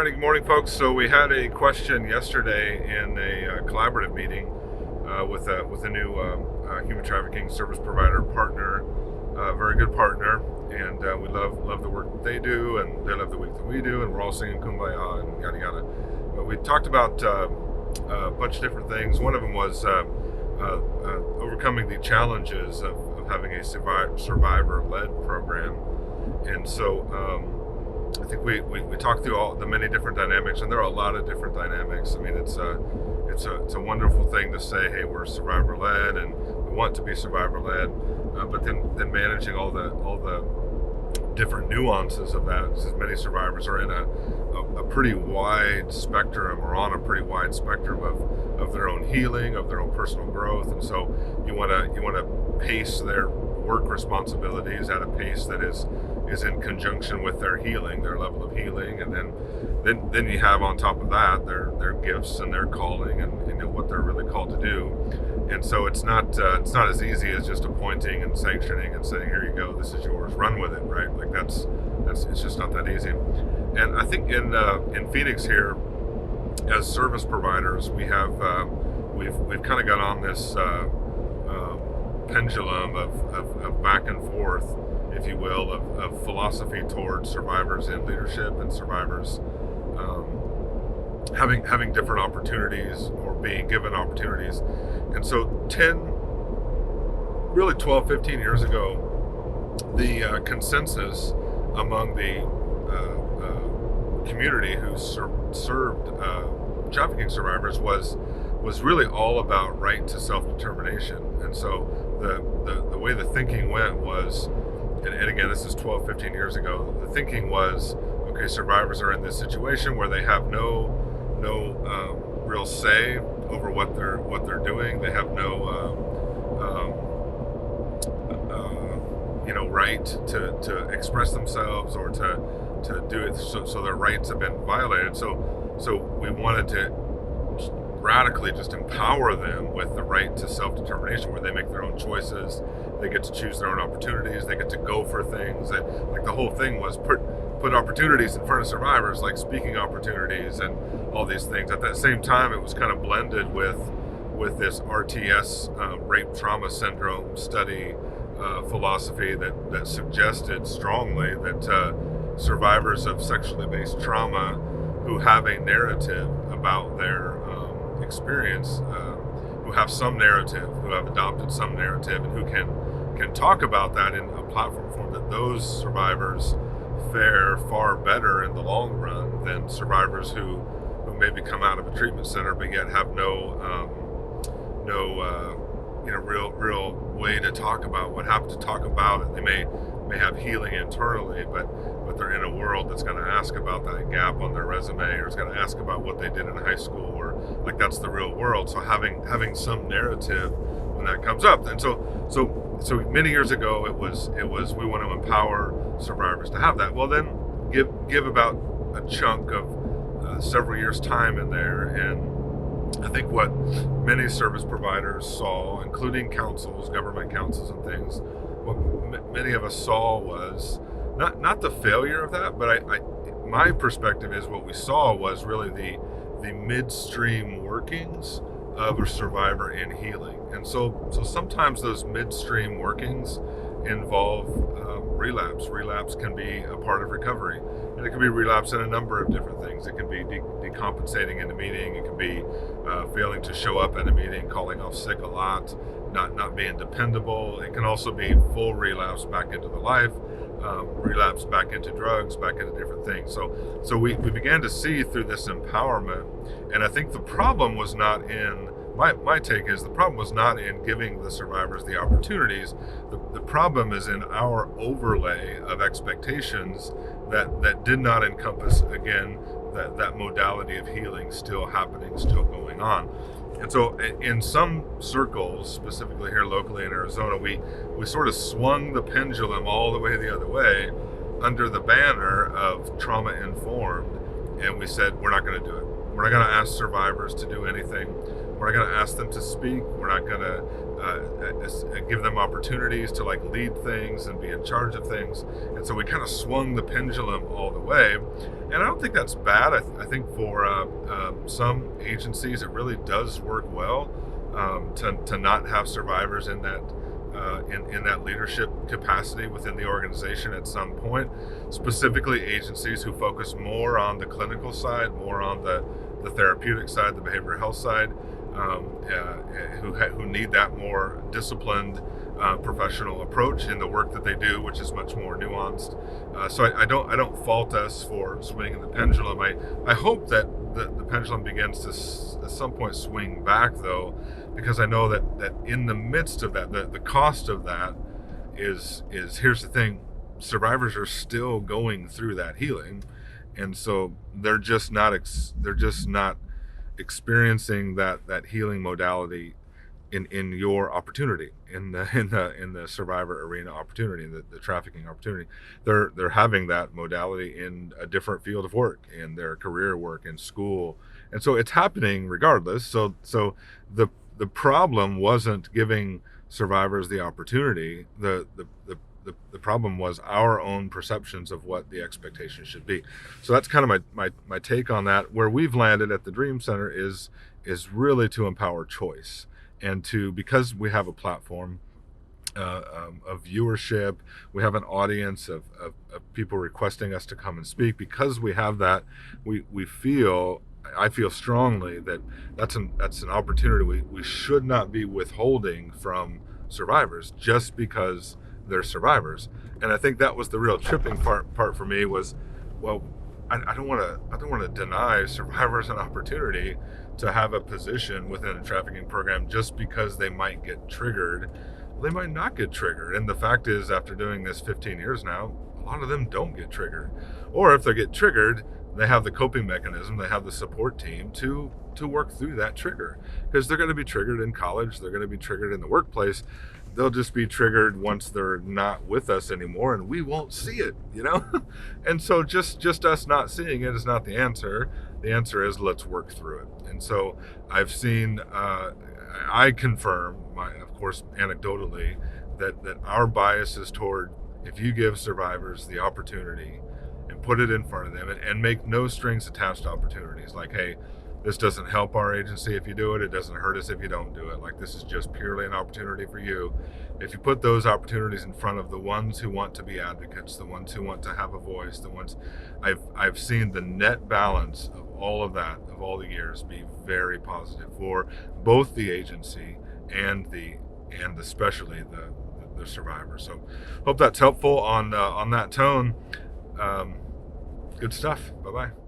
Alrighty, good morning, folks. So we had a question yesterday in a collaborative meeting with a new human trafficking service provider partner, very good partner, and we love the work that they do, and they love the work that we do, and we're all singing "Kumbaya" and yada yada. But we talked about a bunch of different things. One of them was overcoming the challenges of having a survivor-led program, and so. I think we talked through all the many different dynamics, and there are a lot of different dynamics. I mean, it's a wonderful thing to say, hey, we're survivor led, and we want to be survivor led, but then managing all the different nuances of that, because many survivors are in a pretty wide spectrum, or on a pretty wide spectrum of their own healing, of their own personal growth, and so you want to pace their work responsibilities at a pace that is in conjunction with their healing, their level of healing, and then you have on top of that their gifts and their calling, and what they're really called to do. And so it's not as easy as just appointing and sanctioning and saying, here you go, this is yours, run with it, right? Like that's it's just not that easy. And I think in Phoenix here, as service providers, we have we've kind of got on this pendulum of back and forth, if you will, of philosophy towards survivors in leadership, and survivors having different opportunities or being given opportunities. And so 12, 15 years ago, the consensus among the community who served trafficking survivors was really all about right to self-determination. And so the way the thinking went was, and again, this is 12, 15 years ago, the thinking was, okay, survivors are in this situation where they have no real say over what they're doing. They have no right to express themselves or to do it. So their rights have been violated. So we wanted to radically just empower them with the right to self-determination, where they make their own choices, they get to choose their own opportunities, they get to go for things. And like the whole thing was put opportunities in front of survivors, like speaking opportunities and all these things. At that same time, it was kind of blended with this RTS, rape trauma syndrome study philosophy that suggested strongly that survivors of sexually based trauma who have a narrative about their experience, who have some narrative, who have adopted some narrative, and who can talk about that in a platform form, that those survivors fare far better in the long run than survivors who maybe come out of a treatment center but yet have no real way to talk about what happened, to talk about it. They may have healing internally, but they're in a world that's going to ask about that gap on their resume, or is going to ask about what they did in high school, or like that's the real world. So having some narrative when that comes up. And so many years ago it was we want to empower survivors to have that. Well, then give about a chunk of several years time in there, and I think what many service providers saw, including councils, government councils and things, what many of us saw was not the failure of that, but my perspective is what we saw was really the midstream workings of a survivor in healing. And so sometimes those midstream workings involve relapse. Relapse can be a part of recovery, and it can be relapse in a number of different things. It can be decompensating in a meeting. It can be failing to show up at a meeting, calling off sick a lot, not being dependable. It can also be full relapse back into the life, relapse back into drugs, back into different things. So we began to see through this empowerment, and I think the problem was not in, my take is, the problem was not in giving the survivors the opportunities. The problem is in our overlay of expectations that did not encompass, again, that modality of healing still happening, still going on. And so in some circles, specifically here locally in Arizona, we sort of swung the pendulum all the way the other way under the banner of trauma-informed, and we said, we're not going to do it. We're not going to ask survivors to do anything We're not going to ask them to speak. We're not going to give them opportunities to like lead things and be in charge of things. And so we kind of swung the pendulum all the way. And I don't think that's bad. I think for some agencies, it really does work well to not have survivors in that in that leadership capacity within the organization at some point, specifically agencies who focus more on the clinical side, more on the therapeutic side, the behavioral health side, who need that more disciplined professional approach in the work that they do, which is much more nuanced. So I don't fault us for swinging the pendulum. I hope that the pendulum begins to at some point swing back, though, because I know that in the midst of that, the cost of that is here's the thing: survivors are still going through that healing, and so they're just not experiencing that healing modality in your opportunity, in the survivor arena opportunity, the trafficking opportunity. They're having that modality in a different field of work, in their career work, in school, and so it's happening regardless. So the problem wasn't giving survivors the opportunity. The problem was our own perceptions of what the expectation should be. So that's kind of my take on that. Where we've landed at the Dream Center is really to empower choice, and because we have a platform of viewership, we have an audience of people requesting us to come and speak. Because we have that, I feel strongly that that's an opportunity we should not be withholding from survivors just because they're survivors. And I think that was the real tripping part for me was, well, I don't want to deny survivors an opportunity to have a position within a trafficking program just because they might get triggered. Well, they might not get triggered. And the fact is, after doing this 15 years now, a lot of them don't get triggered. Or if they get triggered, they have the coping mechanism, they have the support team to work through that trigger. Because they're going to be triggered in college, they're going to be triggered in the workplace. They'll just be triggered once they're not with us anymore, and we won't see it, And so just us not seeing it is not the answer. The answer is let's work through it. And so I've seen, I confirm, of course, anecdotally, that our bias is toward, if you give survivors the opportunity and put it in front of them and make no strings attached opportunities, like, hey, this doesn't help our agency if you do it. It doesn't hurt us if you don't do it. Like, this is just purely an opportunity for you. If you put those opportunities in front of the ones who want to be advocates, the ones who want to have a voice, the ones I've seen the net balance of all of that, of all the years, be very positive for both the agency and especially the survivor. So hope that's helpful on that tone. Good stuff. Bye-bye.